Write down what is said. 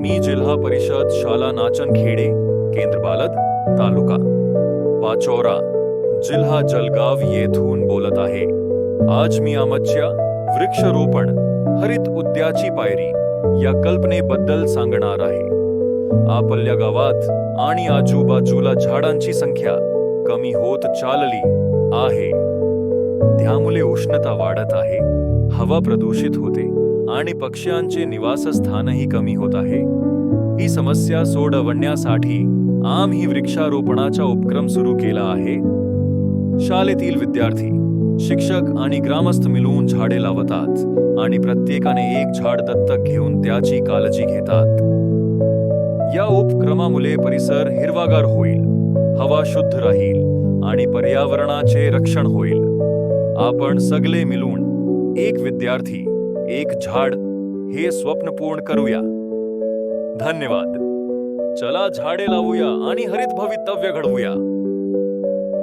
मी जिल्हा परिषद शाला नाचनखेडे, केंद्र बालद, तालुका पाचोरा, जिल्हा जळगाव येथून बोलत आहे. आज मी आमच्या वृक्षारोपण हरित उद्याची पायरी या कल्पनेबद्दल सांगणार आहे. आपल्या गावात आणि आजूबाजूला झाडांची संख्या कमी होत चालली आहे. त्यामुळे उष्णता वाढत आहे, हवा प्रदूषित होते आणि पक्ष्यांचे निवासस्थानही कमी होत आहे. ही समस्या सोडवण्यासाठी आम्ही वृक्षारोपणाचा उपक्रम सुरू केला आहे. शाळेतील विद्यार्थी, शिक्षक आणि ग्रामस्थ मिळून झाडे लावतात आणि प्रत्येकाने एक झाड दत्तक घेऊन त्याची काळजी घेतात. या उपक्रमामुळे परिसर हिरवागार होईल, हवा शुद्ध राहील आणि पर्यावरणाचे रक्षण होईल. आपण सगळे मिळून एक विद्यार्थी एक झाड हे स्वप्न पूर्ण करूया. धन्यवाद. चला झाडे लावूया आणि हरित भवितव्य घडवूया.